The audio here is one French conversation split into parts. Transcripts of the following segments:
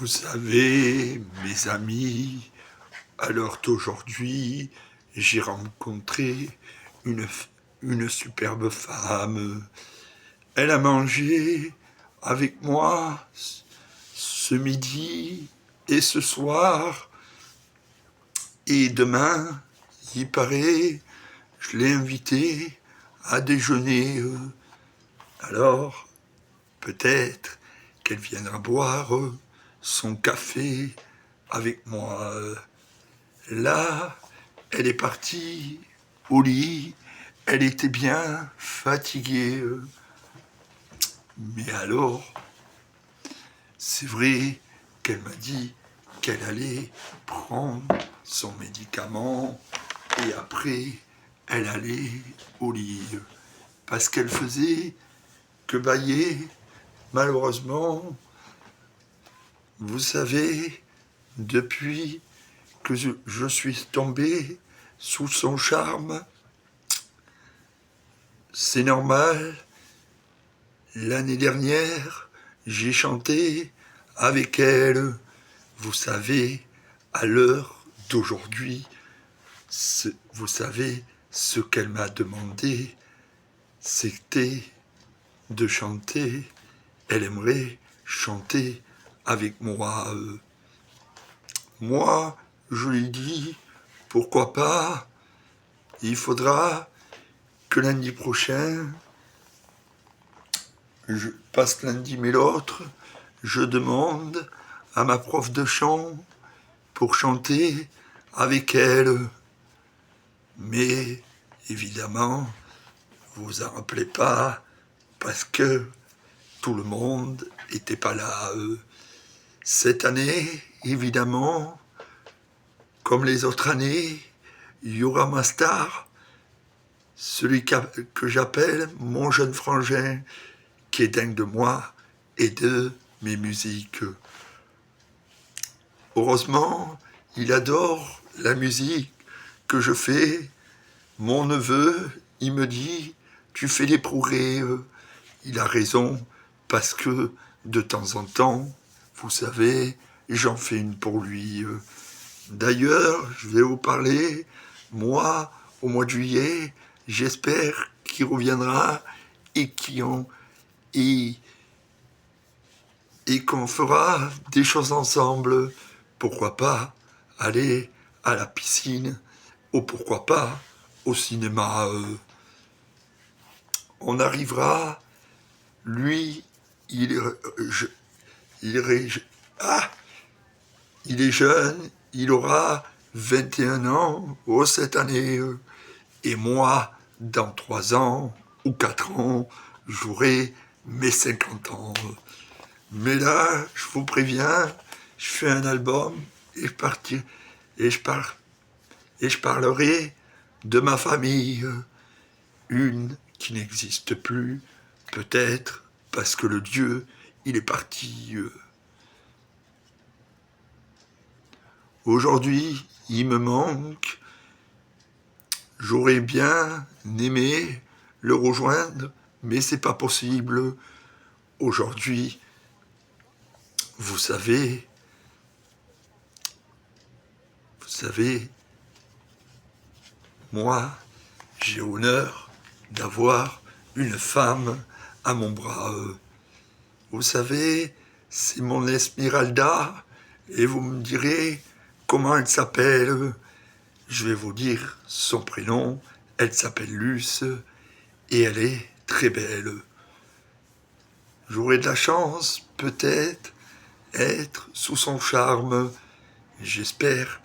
Vous savez, mes amis, à l'heure d'aujourd'hui, j'ai rencontré une, une superbe femme. Elle a mangé avec moi ce midi et ce soir. Et demain, il paraît, je l'ai invitée à déjeuner. Alors, peut-être qu'elle viendra boire son café avec moi. Là, elle est partie au lit, elle était bien fatiguée. Mais alors, c'est vrai qu'elle m'a dit qu'elle allait prendre son médicament et après, elle allait au lit. Parce qu'elle faisait que bâiller. Malheureusement, vous savez, depuis que je suis tombé sous son charme, c'est normal. L'année dernière, j'ai chanté avec elle. Vous savez, à l'heure d'aujourd'hui, vous savez, ce qu'elle m'a demandé, c'était de chanter. Elle aimerait chanter avec moi. Moi, je lui dis, pourquoi pas, il faudra que lundi prochain, pas ce lundi mais l'autre, je demande à ma prof de chant pour chanter avec elle. Mais évidemment, vous vous en rappelez pas, parce que tout le monde n'était pas là. Cette année, évidemment, comme les autres années, il y aura ma star, celui que j'appelle mon jeune frangin, qui est dingue de moi et de mes musiques. Heureusement, il adore la musique que je fais. Mon neveu, il me dit, tu fais des progrès. Il a raison, parce que de temps en temps, vous savez, j'en fais une pour lui. D'ailleurs, je vais vous parler, moi, au mois de juillet, j'espère qu'il reviendra et et, et qu'on fera des choses ensemble. Pourquoi pas aller à la piscine, ou pourquoi pas au cinéma. On arrivera, lui, il est, il est, ah, il est jeune, il aura 21 ans cette année. Et moi, dans 3 ans ou 4 ans, j'aurai mes 50 ans. Mais là, je vous préviens, je fais un album et je parlerai de ma famille. Une qui n'existe plus, peut-être parce que le Dieu, il est parti. Aujourd'hui, il me manque. J'aurais bien aimé le rejoindre, mais c'est pas possible. Aujourd'hui, vous savez, moi, j'ai l'honneur d'avoir une femme à mon bras. Vous savez, c'est mon Esmeralda, et vous me direz comment elle s'appelle. Je vais vous dire son prénom. Elle s'appelle Luce, et elle est très belle. J'aurai de la chance, peut-être, être sous son charme. J'espère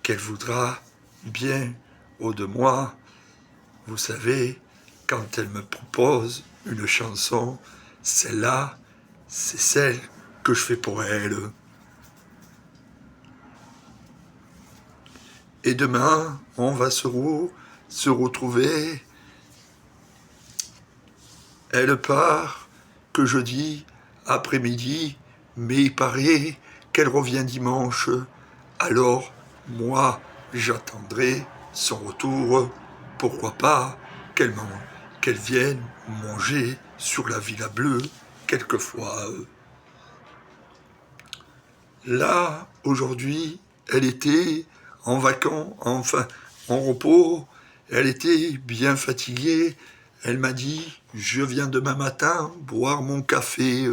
qu'elle voudra bien de moi. Vous savez, quand elle me propose une chanson, celle-là, c'est celle que je fais pour elle. Et demain, on va se retrouver. Elle part que jeudi après-midi, mais il paraît qu'elle revient dimanche. Alors, moi, j'attendrai son retour. Pourquoi pas qu'elle vienne manger sur la Villa Bleue quelquefois. Là, aujourd'hui, elle était en vacances, enfin en repos, elle était bien fatiguée. Elle m'a dit, je viens demain matin boire mon café,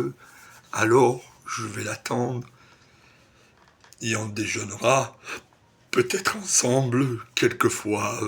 alors je vais l'attendre et on déjeunera peut-être ensemble quelquefois.